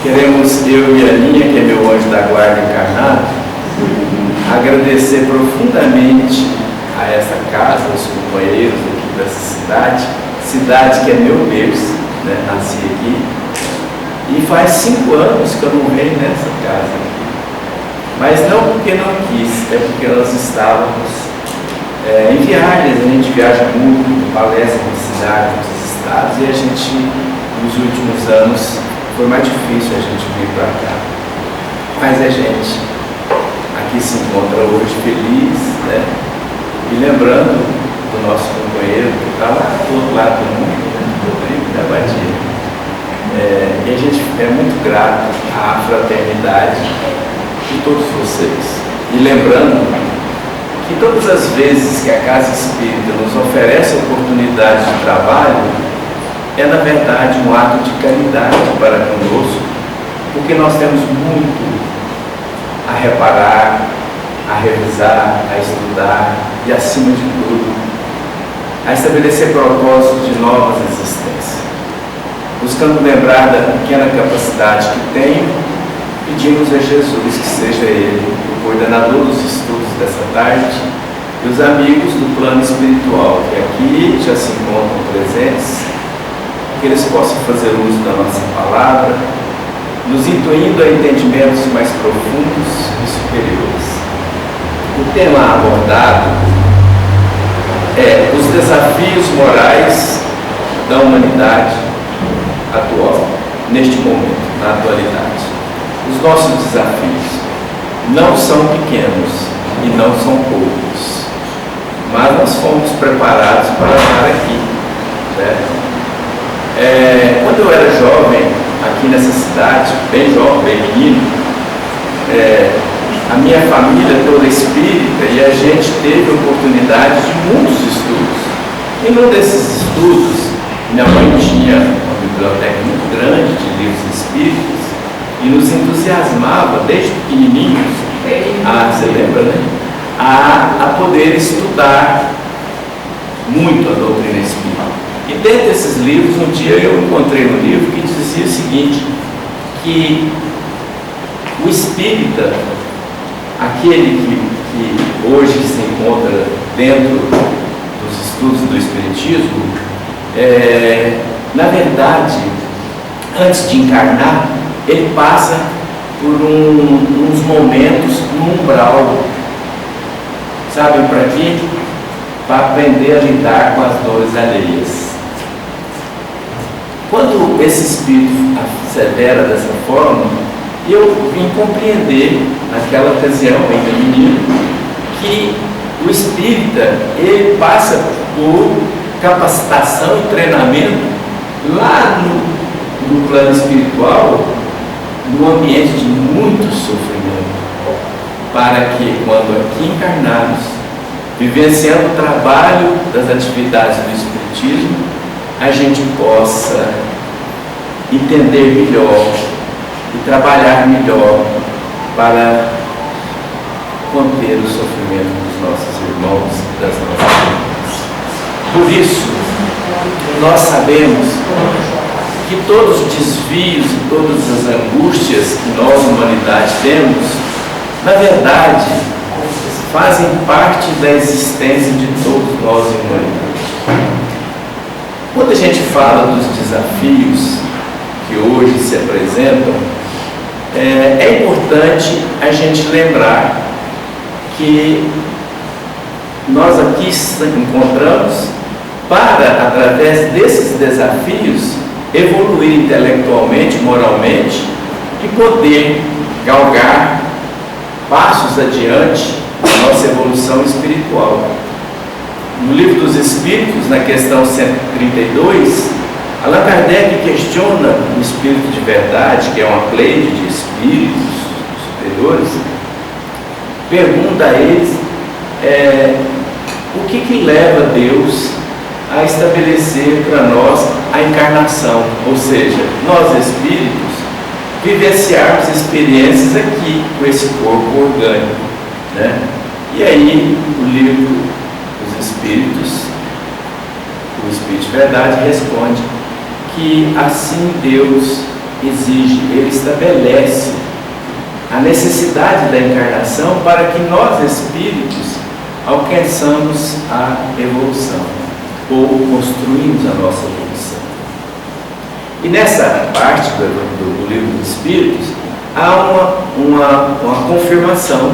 Queremos, eu e a Aninha, que é meu anjo da guarda encarnado, agradecer profundamente a essa casa, aos companheiros aqui dessa cidade que é meu berço, né? Nasci aqui, e faz 5 anos que eu não venho nessa casa aqui, mas não porque não quis, é porque nós estávamos em viagens. A gente viaja muito, palestra em cidades, nos estados, e a gente, nos últimos anos, foi mais difícil a gente vir para cá, mas a gente aqui se encontra hoje feliz, né? E lembrando do nosso companheiro que está lá do outro lado do mundo, né? Do Rodrigo da Badia. E a gente é muito grato à fraternidade de todos vocês. E lembrando que todas as vezes que a Casa Espírita nos oferece oportunidades de trabalho, é na verdade um ato de caridade para conosco, porque nós temos muito a reparar, a revisar, a estudar e, acima de tudo, a estabelecer propósitos de novas existências. Buscando lembrar da pequena capacidade que tenho, pedimos a Jesus que seja Ele o coordenador dos estudos dessa tarde e os amigos do plano espiritual que aqui já se encontram presentes, que eles possam fazer uso da nossa palavra, nos intuindo a entendimentos mais profundos e superiores. O tema abordado é os desafios morais da humanidade atual, neste momento, na atualidade. Os nossos desafios não são pequenos e não são poucos, mas nós fomos preparados para estar aqui, né? Quando eu era jovem, aqui nessa cidade, bem jovem, bem menino, a minha família toda espírita, e a gente teve oportunidade de muitos estudos. E num desses estudos, minha mãe tinha uma biblioteca muito grande de livros espíritas e nos entusiasmava desde pequenininhos, você lembra, né? A poder estudar muito a doutrina espírita. E dentro desses livros, um dia eu encontrei um livro que dizia o seguinte, que o espírita, aquele que hoje se encontra dentro dos estudos do espiritismo, na verdade, antes de encarnar, ele passa por uns momentos no umbral. Sabe para quê? Para aprender a lidar com as dores alheias. Quando esse espírito assevera dessa forma, eu vim compreender, naquela ocasião, ainda menino, que o espírita, ele passa por capacitação e treinamento lá no plano espiritual, no ambiente de muito sofrimento, para que, quando aqui encarnados, vivenciando o trabalho das atividades do espiritismo, a gente possa entender melhor e trabalhar melhor para conter o sofrimento dos nossos irmãos e das nossas irmãs. Por isso, nós sabemos que todos os desvios e todas as angústias que nós, humanidade, temos, na verdade, fazem parte da existência de todos nós, humanidade. Quando a gente fala dos desafios que hoje se apresentam, é importante a gente lembrar que nós aqui nos encontramos para, através desses desafios, evoluir intelectualmente, moralmente e poder galgar passos adiante na nossa evolução espiritual. No Livro dos Espíritos, na questão 132, Allan Kardec questiona o espírito de verdade, que é uma pleide de espíritos superiores, pergunta a eles o que leva Deus a estabelecer para nós a encarnação, ou seja, nós espíritos vivenciarmos experiências aqui com esse corpo orgânico, né? E aí o Livro dos Espíritos, o Espírito de Verdade, responde que assim Deus exige, ele estabelece a necessidade da encarnação para que nós, espíritos, alcançamos a evolução, ou construímos a nossa evolução. E nessa parte do livro dos Espíritos, há uma confirmação,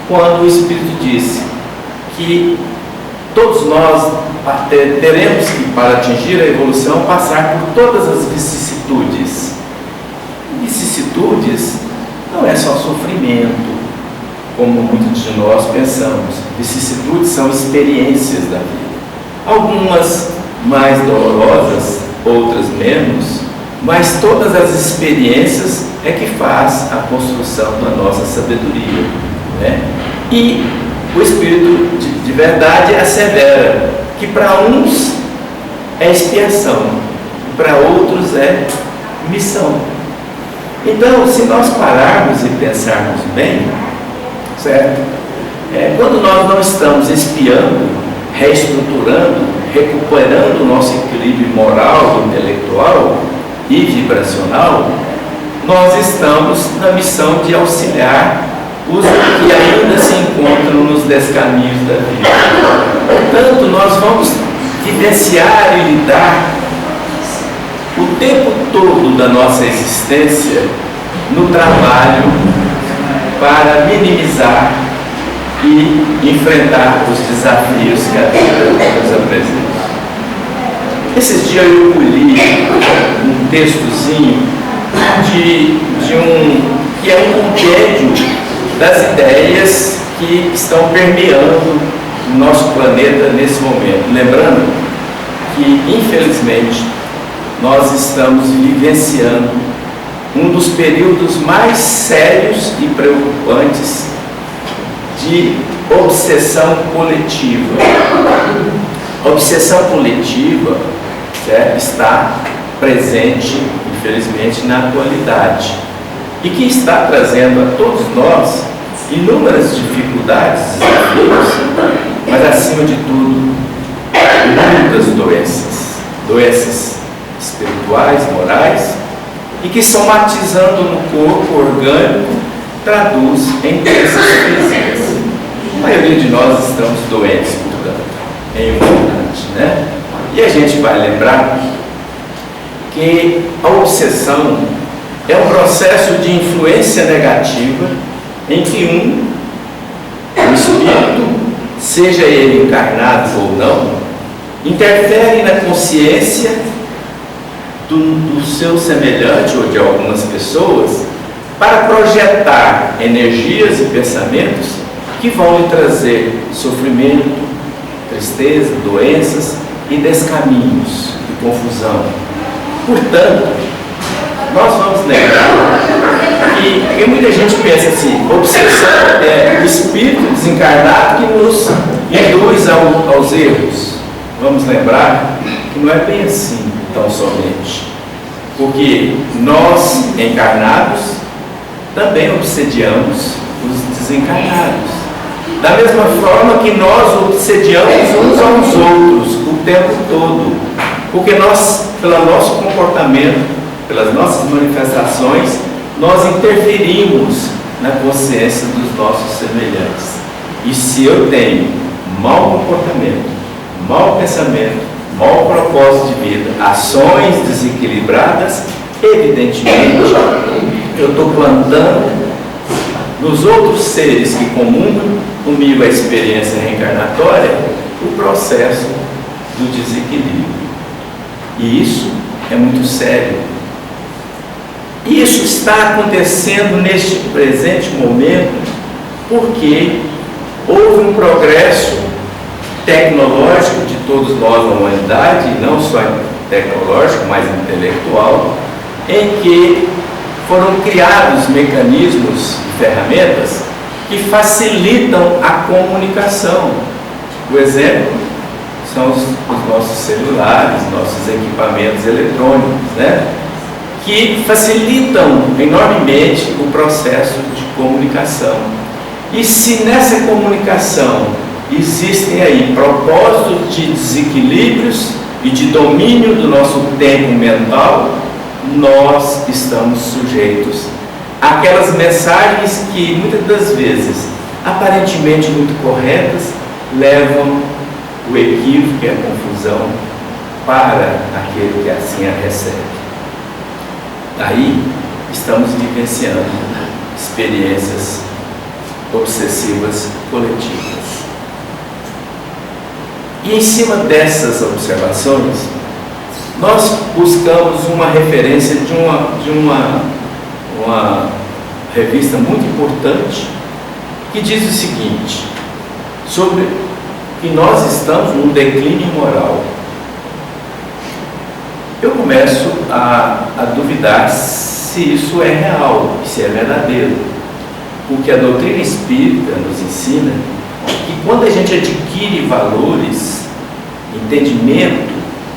quando o Espírito disse que todos nós teremos que, para atingir a evolução, passar por todas as vicissitudes. Vicissitudes não é só sofrimento, como muitos de nós pensamos. Vicissitudes são experiências da vida. Algumas mais dolorosas, outras menos, mas todas as experiências é que faz a construção da nossa sabedoria, né? E o Espírito de verdade assevera que para uns é expiação, para outros é missão. Então, se nós pararmos e pensarmos bem, certo? Quando nós não estamos expiando, reestruturando, recuperando o nosso equilíbrio moral, intelectual e vibracional, nós estamos na missão de auxiliar os que ainda se encontram nos descaminhos da vida. Portanto, nós vamos vivenciar e lidar o tempo todo da nossa existência no trabalho para minimizar e enfrentar os desafios que a vida nos apresenta. Esses dias eu colhi um textozinho que é um compêndio das ideias que estão permeando o nosso planeta nesse momento. Lembrando que, infelizmente, nós estamos vivenciando um dos períodos mais sérios e preocupantes de obsessão coletiva. A obsessão coletiva, certo, está presente, infelizmente, na atualidade e que está trazendo a todos nós inúmeras dificuldades, desafios, mas, acima de tudo, muitas doenças espirituais, morais, e que, somatizando no corpo orgânico, traduz em doenças físicas. A maioria de nós estamos doentes, portanto, em humanidade, né? E a gente vai lembrar que a obsessão é um processo de influência negativa em que o espírito, seja ele encarnado ou não, interfere na consciência do seu semelhante ou de algumas pessoas para projetar energias e pensamentos que vão lhe trazer sofrimento, tristeza, doenças e descaminhos e confusão. Portanto, nós vamos lembrar que muita gente pensa assim: obsessão é o espírito desencarnado que nos induz aos erros. Vamos lembrar que não é bem assim tão somente, porque nós, encarnados, também obsediamos os desencarnados, da mesma forma que nós obsediamos uns aos outros o tempo todo, porque nós, pelo nosso comportamento, pelas nossas manifestações, nós interferimos na consciência dos nossos semelhantes. E se eu tenho mau comportamento, mau pensamento, mau propósito de vida, ações desequilibradas, evidentemente eu estou plantando nos outros seres que comungam comigo a experiência reencarnatória o processo do desequilíbrio. E isso é muito sério. E isso está acontecendo neste presente momento porque houve um progresso tecnológico de todos nós na humanidade, e não só tecnológico, mas intelectual, em que foram criados mecanismos e ferramentas que facilitam a comunicação. O exemplo são os nossos celulares, nossos equipamentos eletrônicos, né? Que facilitam enormemente o processo de comunicação. E se nessa comunicação existem aí propósitos de desequilíbrios e de domínio do nosso tempo mental, nós estamos sujeitos àquelas mensagens que muitas das vezes, aparentemente muito corretas, levam o equívoco e a confusão para aquele que assim a recebe. Daí estamos vivenciando experiências obsessivas coletivas. E em cima dessas observações, nós buscamos uma referência de uma revista muito importante que diz o seguinte, sobre que nós estamos num declínio moral. Eu começo a duvidar se isso é real, se é verdadeiro, porque a doutrina espírita nos ensina que quando a gente adquire valores, entendimento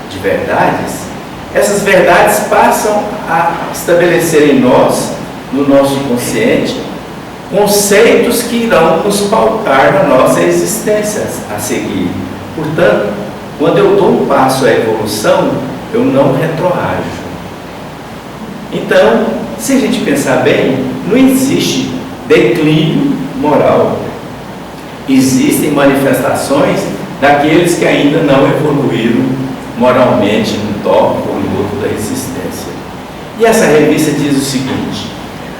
de verdades, essas verdades passam a estabelecer em nós, no nosso inconsciente, conceitos que irão nos pautar na nossa existência a seguir. Portanto, quando eu dou um passo à evolução, eu não retroajo. Então, se a gente pensar bem, não existe declínio moral. Existem manifestações daqueles que ainda não evoluíram moralmente num tópico ou no outro da existência. E essa revista diz o seguinte: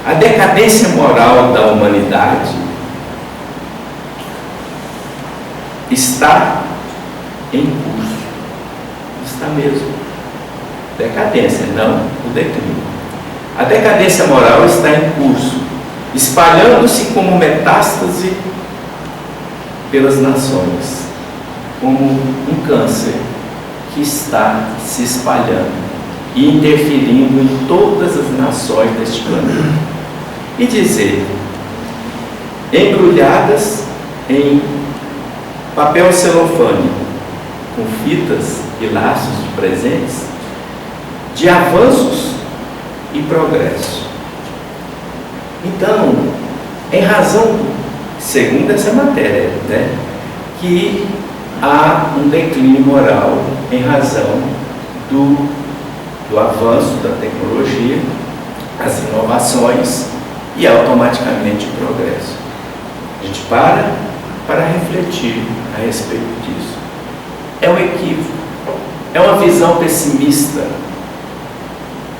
a decadência moral da humanidade está em curso. Está mesmo. Decadência, não o declínio. A decadência moral está em curso, espalhando-se como metástase pelas nações, como um câncer que está se espalhando e interferindo em todas as nações deste planeta. E dizer, embrulhadas em papel celofane, com fitas e laços de presentes, de avanços e progresso. Então, em razão, segundo essa matéria, que há um declínio moral em razão do avanço da tecnologia, as inovações e automaticamente o progresso. A gente para refletir a respeito disso. É um equívoco, é uma visão pessimista.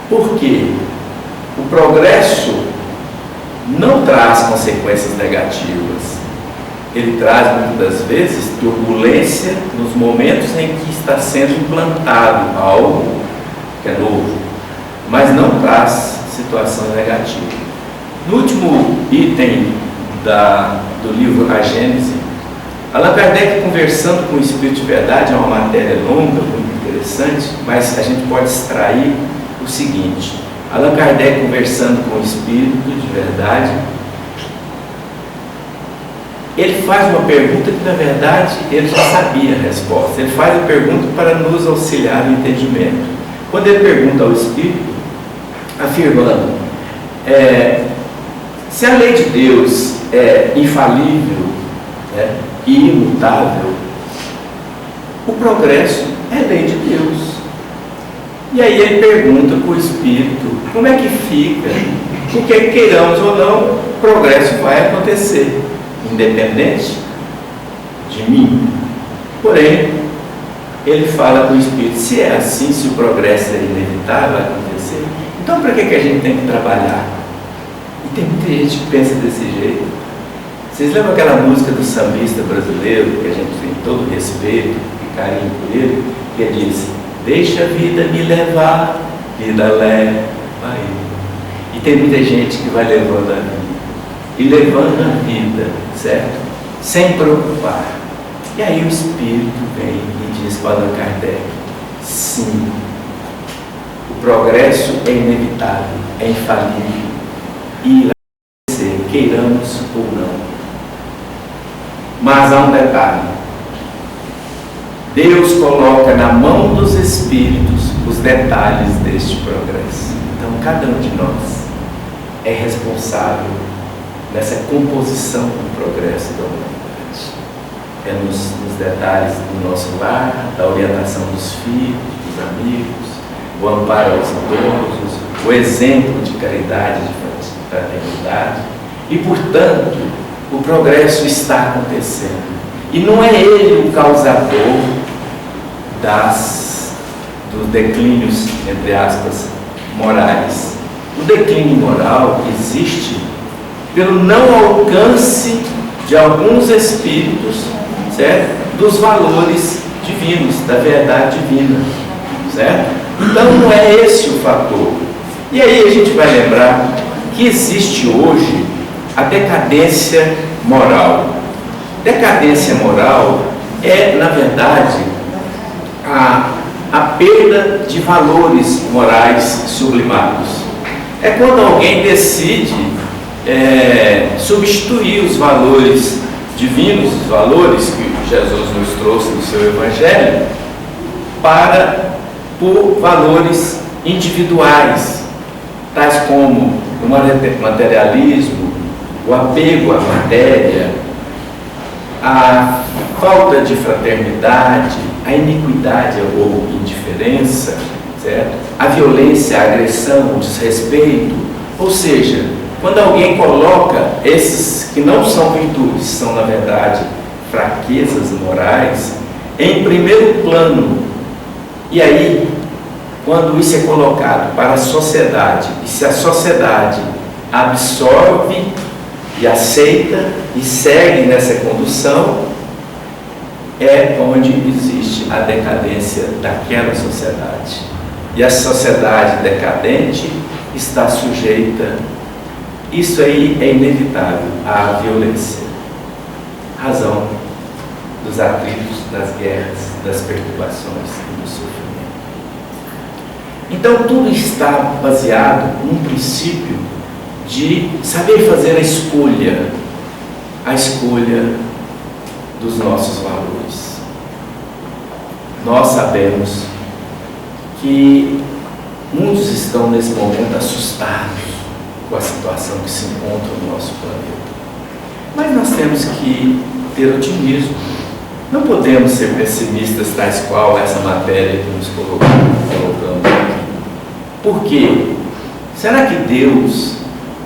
Por quê? O progresso não traz consequências negativas. Ele traz, muitas das vezes, turbulência nos momentos em que está sendo implantado algo que é novo, mas não traz situação negativa. No último item do livro A Gênese, Allan Kardec, conversando com o Espírito de Verdade, é uma matéria longa, muito interessante, mas a gente pode extrair o seguinte: Allan Kardec, conversando com o Espírito de Verdade, ele faz uma pergunta que, na verdade, ele já sabia a resposta. Ele faz a pergunta para nos auxiliar no entendimento. Quando ele pergunta ao Espírito, afirmando, se a lei de Deus é infalível, e imutável, o progresso é lei de Deus. E aí ele pergunta para o Espírito, como é que fica? Porque queiramos ou não, o progresso vai acontecer, independente de mim. Porém, ele fala para o Espírito, se é assim, se o progresso é inevitável, vai acontecer, então para que a gente tem que trabalhar? E tem muita gente que pensa desse jeito. Vocês lembram aquela música do sambista brasileiro, que a gente tem todo respeito e carinho por ele, que ele diz, deixa a vida me levar, vida leva aí. E tem muita gente que vai levando a vida, e levando a vida, certo? Sem preocupar. E aí o Espírito vem e diz para Allan Kardec, sim, o progresso é inevitável, é infalível, e irá acontecer, queiramos ou não. Mas há um detalhe: Deus coloca na mão dos espíritos os detalhes deste progresso. Então cada um de nós é responsável nessa composição do progresso da humanidade. É nos detalhes do nosso lar, da orientação dos filhos, dos amigos, o amparo aos idosos, o exemplo de caridade, de fraternidade, e, portanto, o progresso está acontecendo. E não é ele o causador dos declínios, entre aspas, morais. O declínio moral existe pelo não alcance de alguns espíritos, certo? Dos valores divinos, da verdade divina, certo? Então não é esse o fator. E aí a gente vai lembrar que existe hoje a decadência moral. Decadência moral é, na verdade, a perda de valores morais sublimados. É quando alguém decide substituir os valores divinos, os valores que Jesus nos trouxe no seu Evangelho, por valores individuais, tais como o materialismo, o apego à matéria, a falta de fraternidade, a iniquidade ou indiferença, certo? A violência, a agressão, o desrespeito. Ou seja, quando alguém coloca esses que não são virtudes, são na verdade fraquezas morais, em primeiro plano, e aí, quando isso é colocado para a sociedade, e se a sociedade absorve e aceita e segue nessa condução, é onde existe a decadência daquela sociedade. E a sociedade decadente está sujeita, isso aí é inevitável, à violência. Razão dos atritos, das guerras, das perturbações e do sofrimento. Então tudo está baseado num princípio de saber fazer a escolha dos nossos valores. Nós sabemos que muitos estão nesse momento assustados com a situação que se encontra no nosso planeta. Mas nós temos que ter otimismo. Não podemos ser pessimistas tais qual essa matéria que nos colocamos aqui. Por quê? Será que Deus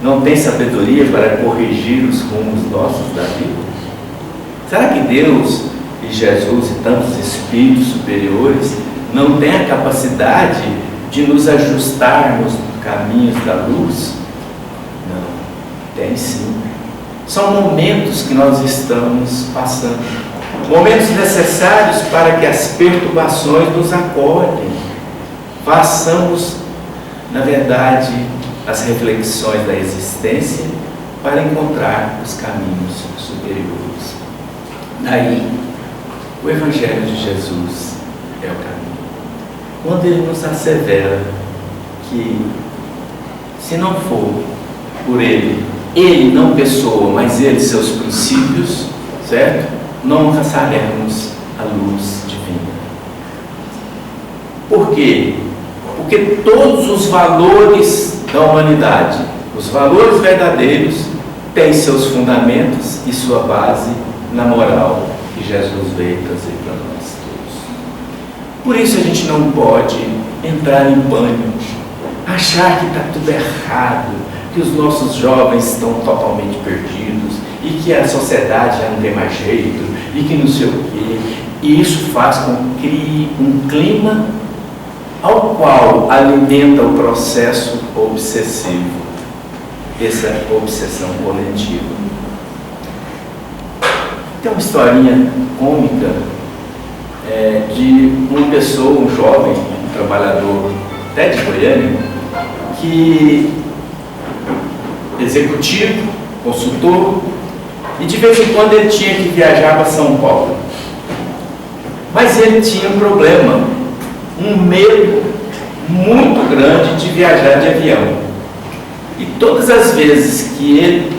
não tem sabedoria para corrigir os rumos nossos da vida? Será que Deus e Jesus e tantos espíritos superiores não têm a capacidade de nos ajustarmos nos caminhos da luz? Não, tem sim. São momentos que nós estamos passando, momentos necessários para que as perturbações nos acordem, façamos, na verdade, as reflexões da existência para encontrar os caminhos superiores. Daí, o Evangelho de Jesus é o caminho. Quando ele nos assevera que, se não for por ele não pessoa, mas ele seus princípios, certo? Não alcançaremos a luz divina. Por quê? Porque todos os valores da humanidade, os valores verdadeiros, têm seus fundamentos e sua base na moral que Jesus veio trazer para nós todos. Por isso a gente não pode entrar em pânico, achar que está tudo errado, que os nossos jovens estão totalmente perdidos e que a sociedade já não tem mais jeito e que não sei o quê. E isso faz com que crie um clima ao qual alimenta o processo obsessivo, essa obsessão coletiva. Tem uma historinha cômica de uma pessoa, um jovem, um trabalhador até de Goiânia, que executivo, consultor, e de vez em quando ele tinha que viajar para São Paulo. Mas ele tinha um problema, um medo muito grande de viajar de avião. E todas as vezes que ele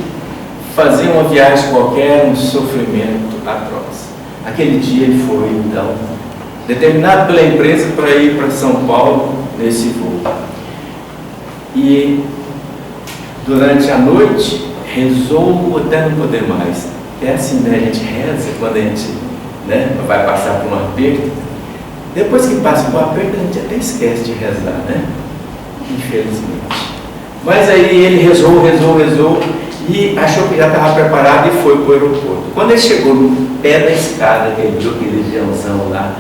fazia uma viagem qualquer, um sofrimento atroz. Aquele dia ele foi, então, determinado pela empresa para ir para São Paulo nesse voo. E durante a noite rezou até não poder mais. É assim, né? A gente reza quando a gente vai passar por um aperto. Depois que passa por aperto, a gente até esquece de rezar, né? Infelizmente. Mas aí ele rezou e achou que já estava preparado e foi para o aeroporto. Quando ele chegou no pé da escada, ele viu aquele aviãozão lá,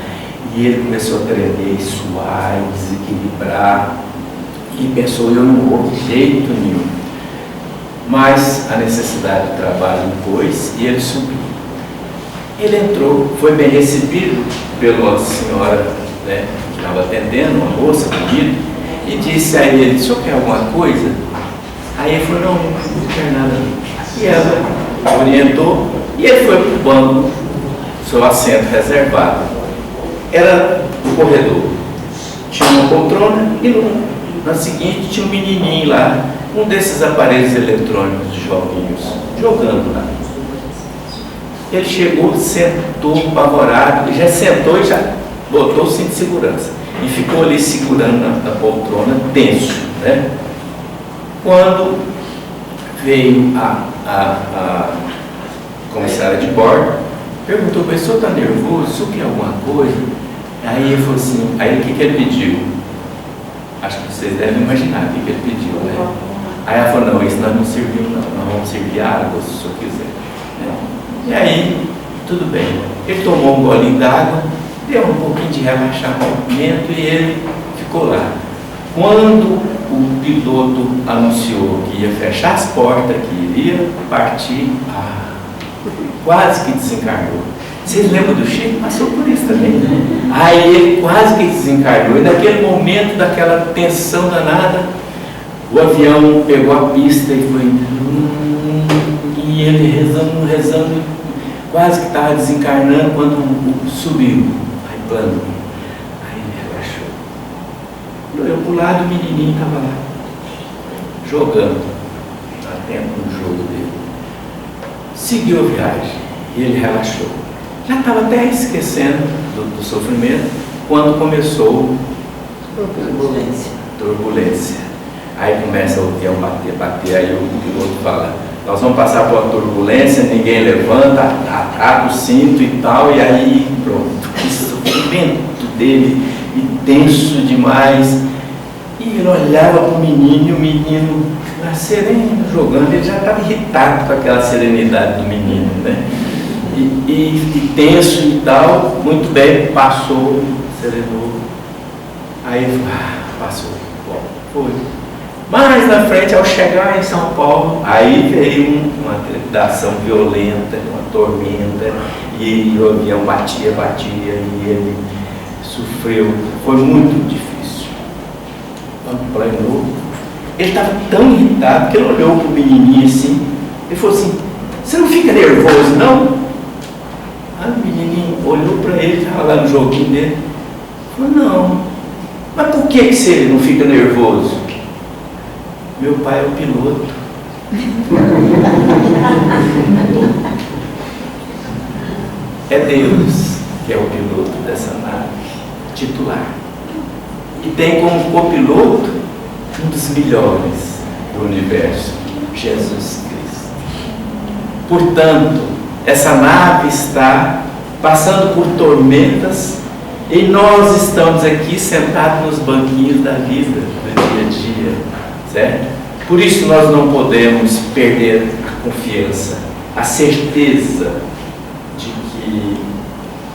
e ele começou a tremer, suar, desequilibrar, e pensou: eu não vou de jeito nenhum. Mas a necessidade do trabalho impôs e ele subiu. Ele entrou, foi bem recebido pela senhora, né, que estava atendendo, uma moça bonita, e disse a ele: o senhor quer alguma coisa? Aí ele falou: não quero nada. E ela orientou e ele foi para o banco, seu assento reservado. Era o corredor. Tinha uma poltrona e na seguinte tinha um menininho lá, um desses aparelhos eletrônicos de joguinhos, jogando lá. Ele chegou, sentou apavorado, já sentou e já botou o cinto de segurança. E ficou ali segurando na poltrona, tenso, né? Quando veio a comissária de bordo, perguntou para ele: o senhor está nervoso? O senhor quer alguma coisa? Aí ele falou assim, aí o que ele pediu? Acho que vocês devem imaginar o que ele pediu, né? Aí ela falou: não, isso nós não servimos não, nós vamos servir água se o senhor quiser. E aí, tudo bem. Ele tomou um golinho d'água, deu um pouquinho de relaxamento e ele ficou lá. Quando o piloto anunciou que ia fechar as portas, que iria partir, quase que desencarnou. Vocês lembram do Chico? Passou por isso também, né? Aí ele quase que desencarnou. E naquele momento, daquela tensão danada, o avião pegou a pista e foi... e ele rezando, quase que estava desencarnando quando subiu. Aí plano. Aí ele relaxou. Olhou para o lado, o menininho estava lá, jogando, atento no jogo dele. Seguiu a viagem e ele relaxou. Já estava até esquecendo do sofrimento quando começou turbulência. Aí começa o avião bater, aí o piloto fala: nós vamos passar por uma turbulência, ninguém levanta, atata o cinto e tal, e aí pronto. O sofrimento dele, intenso demais. E ele olhava para o menino, e o menino sereno, jogando. Ele já estava irritado com aquela serenidade do menino, né? E tenso e tal. Muito bem, passou, serenou. Aí ele falou: passou. Bom, foi. Mas na frente, ao chegar em São Paulo, aí veio uma trepidação violenta, uma tormenta, e o avião batia, e ele sofreu. Foi muito difícil. Quando planeou, ele estava tão irritado que ele olhou para o menininho assim, e falou assim: você não fica nervoso, não? Aí o menininho olhou para ele, estava lá no joguinho dele, falou: não. Mas por que você não fica nervoso? Meu pai é o piloto. É Deus que é o piloto dessa nave, titular. E tem como copiloto um dos melhores do universo, Jesus Cristo. Portanto, essa nave está passando por tormentas e nós estamos aqui sentados nos banquinhos da vida, do dia a dia, certo? Por isso nós não podemos perder a confiança, a certeza de que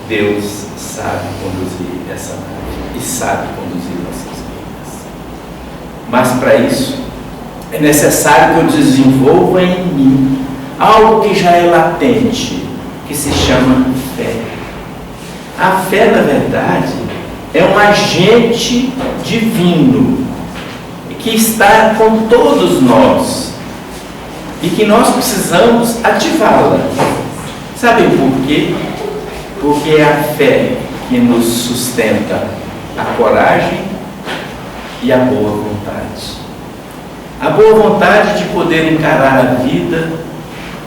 Deus sabe conduzir essa nave e sabe conduzir nossas vidas. Mas para isso é necessário que eu desenvolva em mim algo que já é latente, que se chama fé. A fé, na verdade, é um agente divino que está com todos nós e que nós precisamos ativá-la. Sabe por quê? Porque é a fé que nos sustenta a coragem e a boa vontade. A boa vontade de poder encarar a vida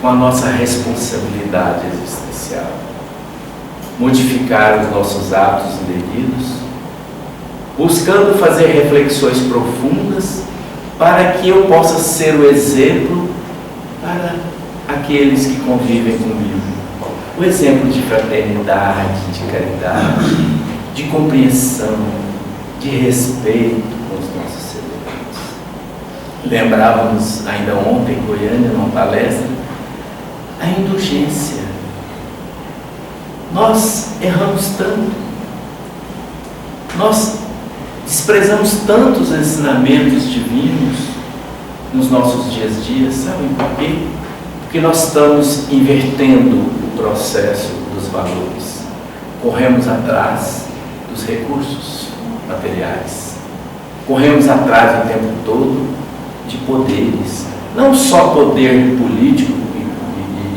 com a nossa responsabilidade existencial, modificar os nossos hábitos indevidos, buscando fazer reflexões profundas para que eu possa ser o exemplo para aqueles que convivem comigo. O exemplo de fraternidade, de caridade, de compreensão, de respeito com os nossos semelhantes. Lembrávamos ainda ontem em Goiânia, numa palestra, a indulgência. Nós erramos tanto, nós desprezamos tantos ensinamentos divinos nos nossos dias a dias, sabem por quê? Porque nós estamos invertendo o processo dos valores. Corremos atrás dos recursos materiais. Corremos atrás o tempo todo de poderes. Não só poder político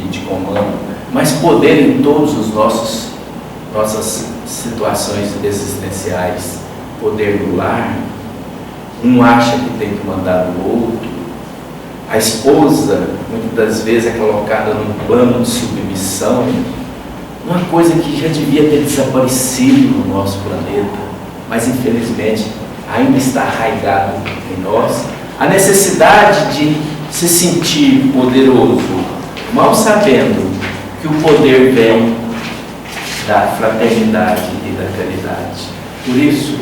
e de comando, mas poder em todas as nossas situações existenciais. Poder do lar. Um acha que tem que mandar o outro. A esposa, muitas das vezes, é colocada num plano de submissão, uma coisa que já devia ter desaparecido no nosso planeta, mas infelizmente ainda está arraigado em nós, a necessidade de se sentir poderoso, mal sabendo que o poder vem da fraternidade e da caridade. Por isso,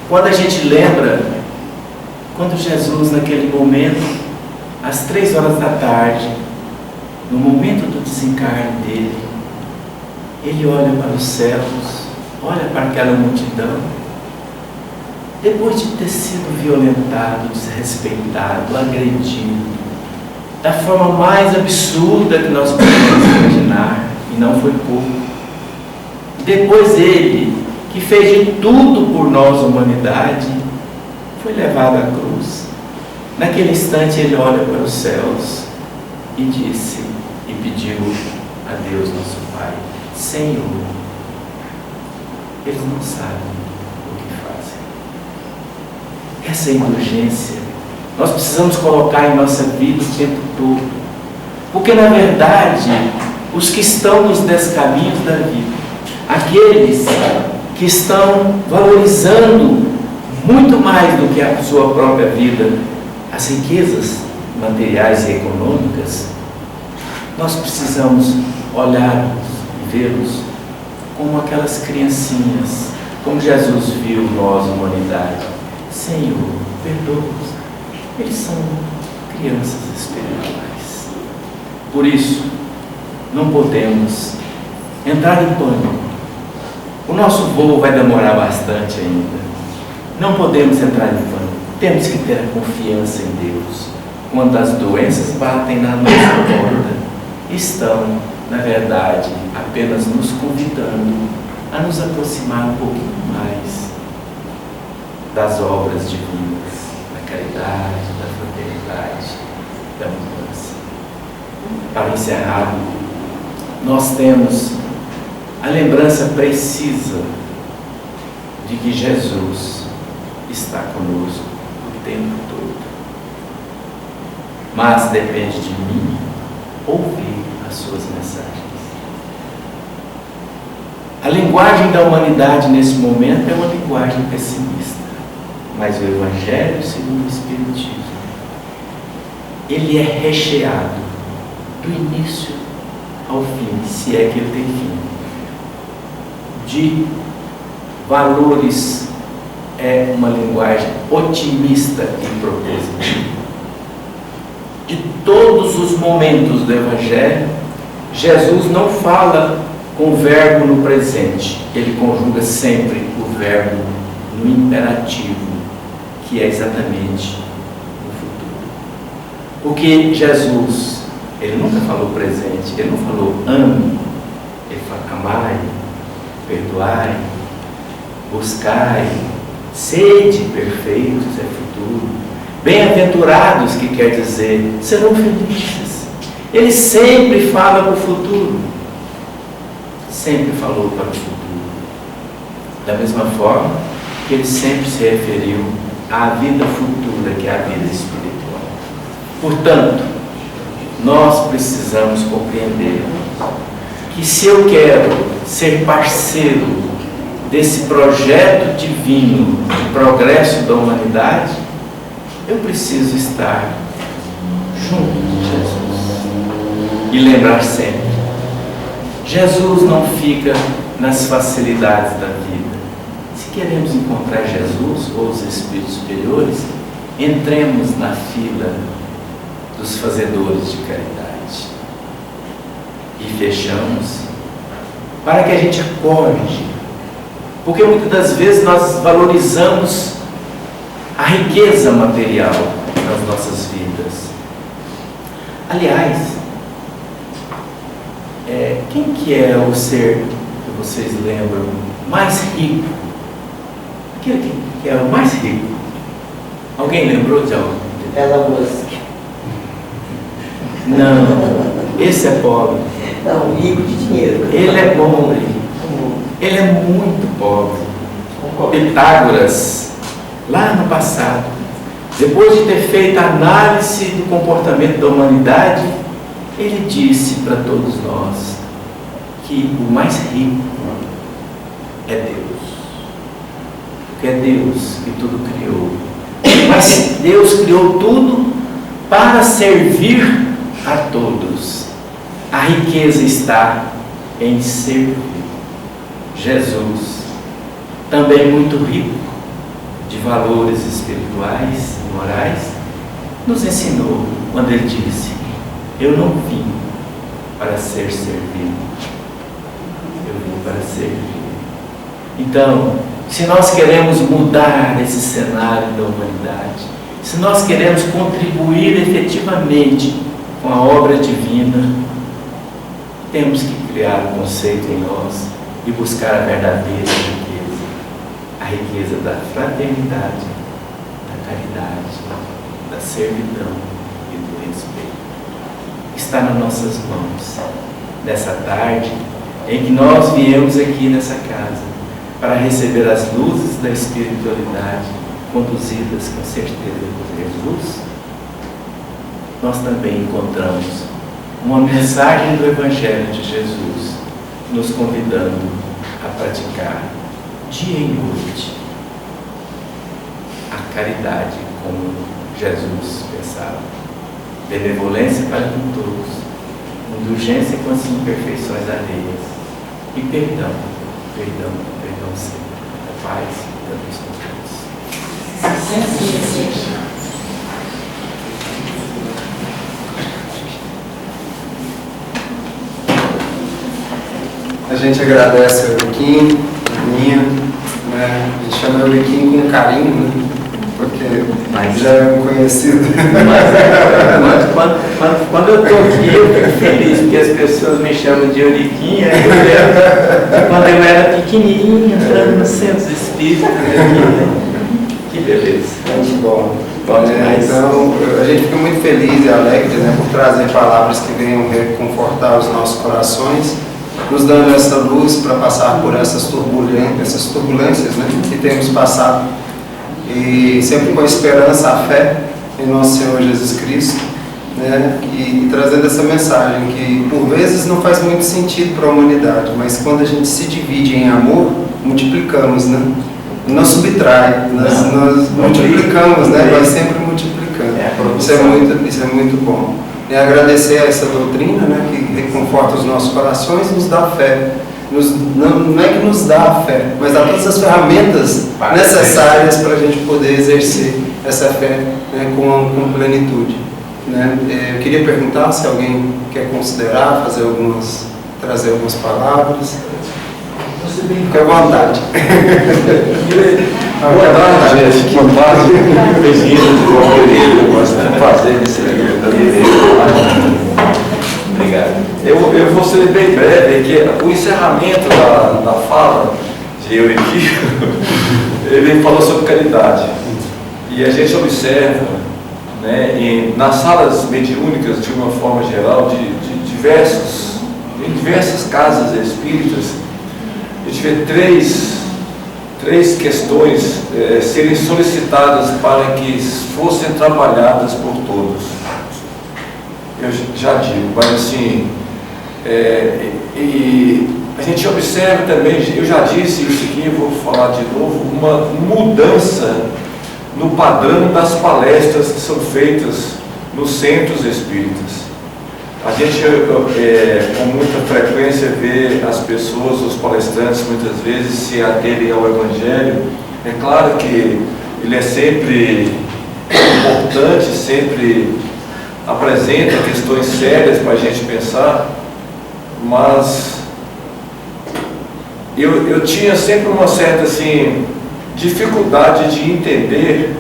quando a gente lembra, quando Jesus, naquele momento, às 3 horas da tarde, no momento do desencarne dele, ele olha para os céus, olha para aquela multidão, depois de ter sido violentado, desrespeitado, agredido, da forma mais absurda que nós podemos imaginar, e não foi pouco. Depois ele, que fez de tudo por nós, humanidade, foi levado à cruz. Naquele instante ele olha para os céus e disse, e pediu a Deus nosso Pai: Senhor, eles não sabem o que fazem. Essa indulgência nós precisamos colocar em nossa vida o tempo todo, porque na verdade os que estão nos descaminhos da vida, aqueles que estão valorizando muito mais do que a sua própria vida, as riquezas materiais e econômicas, nós precisamos olhar e vê-los como aquelas criancinhas, como Jesus viu nós, humanidade. Senhor, perdoa-os, eles são crianças espirituais. Por isso, não podemos entrar em pânico. O nosso voo vai demorar bastante ainda. Não podemos entrar em pânico. Temos que ter a confiança em Deus. Quando as doenças batem na nossa porta, estão, na verdade, apenas nos convidando a nos aproximar um pouquinho mais das obras divinas, da caridade, da fraternidade, da mudança. Para encerrar, nós temos a lembrança precisa de que Jesus está conosco o tempo todo. Mas depende de mim ouvir as suas mensagens. A linguagem da humanidade nesse momento é uma linguagem pessimista, mas o Evangelho segundo o Espiritismo, ele é recheado do início ao fim, se é que ele tem fim, de valores. É uma linguagem otimista e propositiva. De todos os momentos do Evangelho, Jesus não fala com o verbo no presente, ele conjuga sempre o verbo no imperativo, que é exatamente no futuro. Porque Jesus, ele nunca falou presente, ele não falou ame, ele fala amai, perdoai, buscai, sede perfeitos é futuro. Bem-aventurados, que quer dizer, serão felizes. Ele sempre fala para o futuro. Sempre falou para o futuro. Da mesma forma que ele sempre se referiu à vida futura, que é a vida espiritual. Portanto, nós precisamos compreender que se eu quero ser parceiro desse projeto divino de progresso da humanidade, eu preciso estar junto de Jesus e lembrar sempre: Jesus não fica nas facilidades da vida. Se queremos encontrar Jesus ou os Espíritos superiores, entremos na fila dos fazedores de caridade e fechamos para que a gente acorde, porque muitas das vezes nós valorizamos a riqueza material nas nossas vidas. Aliás, quem que é o ser que vocês lembram mais rico? Aquele que é o mais rico? Alguém lembrou de algo? Elon Musk. Não, esse é pobre. Não, rico de dinheiro. Ele é pobre. Ele é muito pobre. Pitágoras, lá no passado, depois de ter feito a análise do comportamento da humanidade, ele disse para todos nós que o mais rico é Deus. Porque é Deus que tudo criou. Mas Deus criou tudo para servir a todos. A riqueza está em servir. Jesus, também muito rico de valores espirituais e morais, nos ensinou quando ele disse: eu não vim para ser servido, eu vim para servir. Então, se nós queremos mudar esse cenário da humanidade, se nós queremos contribuir efetivamente com a obra divina, temos que criar um conceito em nós e buscar a verdadeira riqueza, a riqueza da fraternidade, da caridade, da servidão e do respeito. Está nas nossas mãos, nessa tarde em que nós viemos aqui nessa casa para receber as luzes da espiritualidade, conduzidas com certeza por Jesus. Nós também encontramos uma mensagem do Evangelho de Jesus, nos convidando a praticar dia e noite a caridade como Jesus pensava. Benevolência para com todos, indulgência com as imperfeições alheias e perdão sempre. A paz da Deus com todos. A gente agradece ao Euriquim, a Aninha, né? A gente chama o Euriquim com carinho, né? Porque já é um conhecido. Mas quando eu estou aqui, eu fico feliz, porque as pessoas me chamam de Euriquim. Eu lembro quando eu era pequenininho, entrando no centro espírita aqui, né? Que beleza. Muito bom. Demais. Então, a gente fica muito feliz e alegre, né, por trazer palavras que venham reconfortar os nossos corações, nos dando essa luz para passar por essas turbulências, né, que temos passado, e sempre com a esperança, a fé em nosso Senhor Jesus Cristo, né, e trazendo essa mensagem que por vezes não faz muito sentido para a humanidade, mas quando a gente se divide em amor, multiplicamos, né? Não subtrai, nós multiplicamos, né? Vai sempre multiplicando. Isso é muito bom. E agradecer a essa doutrina, né, que reconforta os nossos corações e nos dá fé. Não é que nos dá a fé, mas dá todas as ferramentas necessárias para a gente poder exercer essa fé, né, com plenitude. Né? Eu queria perguntar se alguém quer considerar, trazer algumas palavras. Fique à vontade. Boa tarde, gente. Que paz e prazer de ser Obrigado. Eu vou ser bem breve, que o encerramento da fala de Euriquim, ele falou sobre caridade. E a gente observa, né, nas salas mediúnicas, de uma forma geral, em diversas casas espíritas, a gente vê três questões serem solicitadas para que fossem trabalhadas por todos. Eu já digo, mas assim, e a gente observa também, eu já disse isso aqui, vou falar de novo, uma mudança no padrão das palestras que são feitas nos centros espíritas. A gente com muita frequência vê as pessoas, os palestrantes, muitas vezes se aterem ao Evangelho. É claro que ele é sempre importante, sempre apresenta questões sérias para a gente pensar, mas eu tinha sempre uma certa assim, dificuldade de entender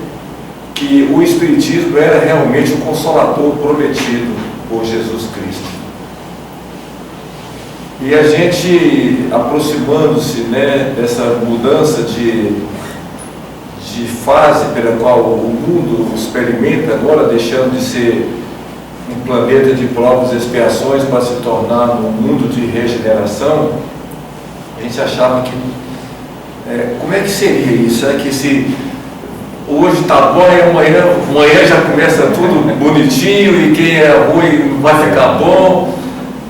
que o Espiritismo era realmente o Consolador prometido por Jesus Cristo. E a gente, aproximando-se, né, dessa mudança de fase pela qual o mundo experimenta agora, deixando de ser um planeta de provas e expiações para se tornar um mundo de regeneração, a gente achava que como é que seria isso? É que se hoje está bom e amanhã já começa tudo bonitinho e quem é ruim vai ficar bom.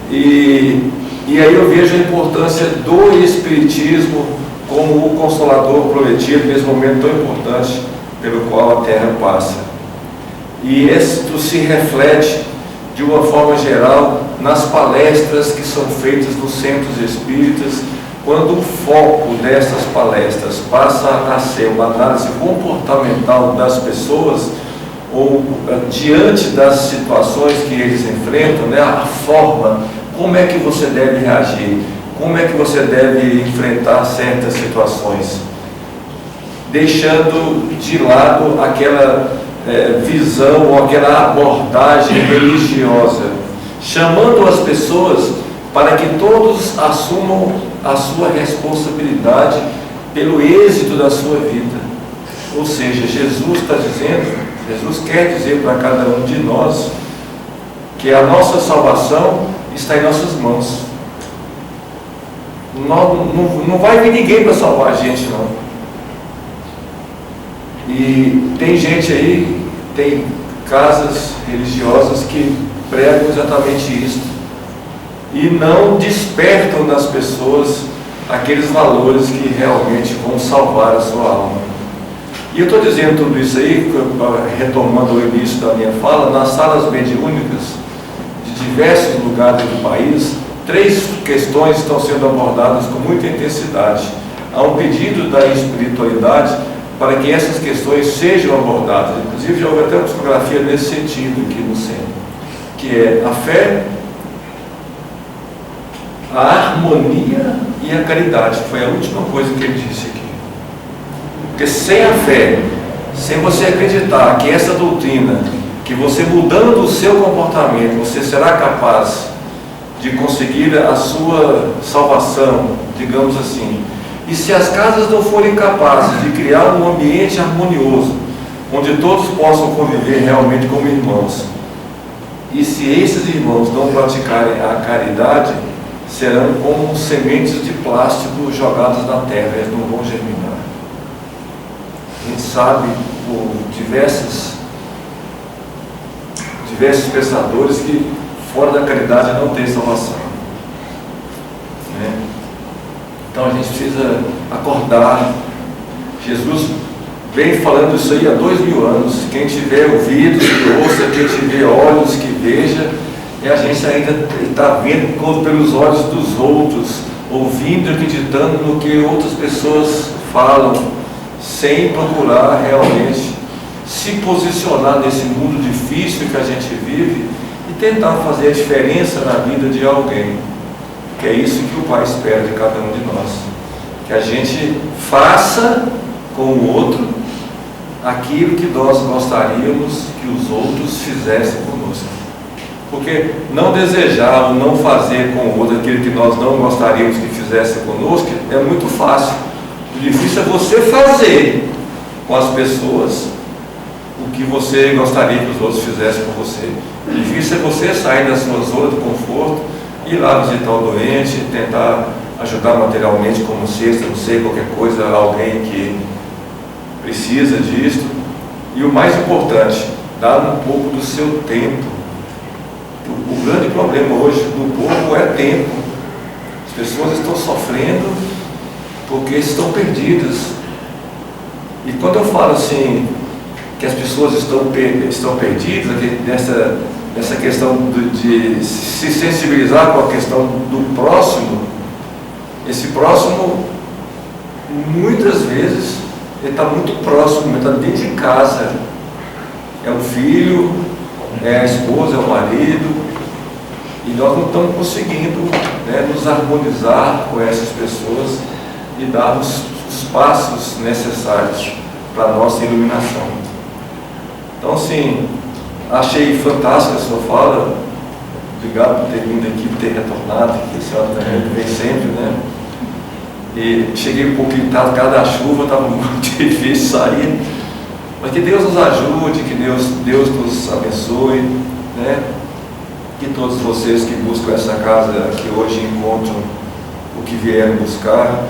E aí eu vejo a importância do Espiritismo como o Consolador prometido nesse momento tão importante pelo qual a Terra passa. E isto se reflete de uma forma geral nas palestras que são feitas nos centros espíritas, quando o foco dessas palestras passa a ser uma análise comportamental das pessoas, ou diante das situações que eles enfrentam, né, a forma, como é que você deve reagir, como é que você deve enfrentar certas situações, deixando de lado aquela visão ou aquela abordagem religiosa, chamando as pessoas para que todos assumam a sua responsabilidade pelo êxito da sua vida. Ou seja, Jesus quer dizer para cada um de nós que a nossa salvação está em nossas mãos. Não vai vir ninguém para salvar a gente, não. E tem gente aí, tem casas religiosas que pregam exatamente isso e não despertam nas pessoas aqueles valores que realmente vão salvar a sua alma. E eu estou dizendo tudo isso aí, retomando o início da minha fala, nas salas mediúnicas de diversos lugares do país, 3 questões estão sendo abordadas com muita intensidade. Há um pedido da espiritualidade para que essas questões sejam abordadas. Inclusive já houve até uma psicografia nesse sentido aqui no centro, que é a fé, a harmonia e a caridade. Foi a última coisa que ele disse aqui. Porque sem a fé, sem você acreditar que essa doutrina, que você mudando o seu comportamento, você será capaz de conseguir a sua salvação, digamos assim. E se as casas não forem capazes de criar um ambiente harmonioso, onde todos possam conviver realmente como irmãos, e se esses irmãos não praticarem a caridade, serão como sementes de plástico jogadas na terra, eles não vão germinar. A gente sabe por diversos pensadores que fora da caridade não tem salvação, né? Então a gente precisa acordar. Jesus vem falando isso aí há 2000 anos. Quem tiver ouvidos que ouça, quem tiver olhos que veja. E a gente ainda está vendo pelos olhos dos outros, ouvindo e acreditando no que outras pessoas falam, sem procurar realmente se posicionar nesse mundo difícil que a gente vive e tentar fazer a diferença na vida de alguém. Que é isso que o Pai espera de cada um de nós. Que a gente faça com o outro aquilo que nós gostaríamos que os outros fizessem conosco. Porque não desejar ou não fazer com o outro aquilo que nós não gostaríamos que fizesse conosco é muito fácil. O difícil é você fazer com as pessoas o que você gostaria que os outros fizessem com você. O difícil é você sair da sua zona de conforto, ir lá visitar o doente, tentar ajudar materialmente como cesta, não sei, qualquer coisa, alguém que precisa disso. E o mais importante, dar um pouco do seu tempo. O grande problema hoje do povo é tempo. As pessoas estão sofrendo porque estão perdidas. E quando eu falo assim, que as pessoas estão perdidas, essa questão de se sensibilizar com a questão do próximo. Esse próximo, muitas vezes, ele está muito próximo, ele está dentro de casa. É o filho, é a esposa, é o marido. E nós não estamos conseguindo, né, nos harmonizar com essas pessoas e darmos os passos necessários para a nossa iluminação. Então, assim, achei fantástica a sua fala. Obrigado por ter vindo aqui, por ter retornado, que a senhora também vem sempre, né? E cheguei um pouquinho tarde, por causa da chuva, estava muito difícil sair. Mas que Deus nos ajude, que Deus nos abençoe, né? Que todos vocês que buscam essa casa, que hoje encontram o que vieram buscar,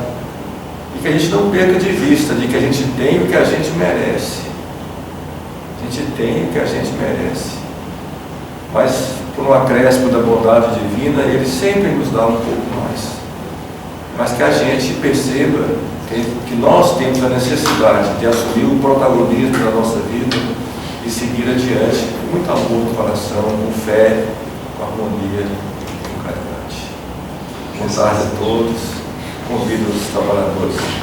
e que a gente não perca de vista de que a gente tem o que a gente merece. A gente tem o que a gente merece. Mas, por um acréscimo da bondade divina, Ele sempre nos dá um pouco mais. Mas que a gente perceba que nós temos a necessidade de assumir o protagonismo da nossa vida e seguir adiante com muito amor no coração, com fé, com harmonia, com caridade. Boa tarde a todos. Convido os trabalhadores.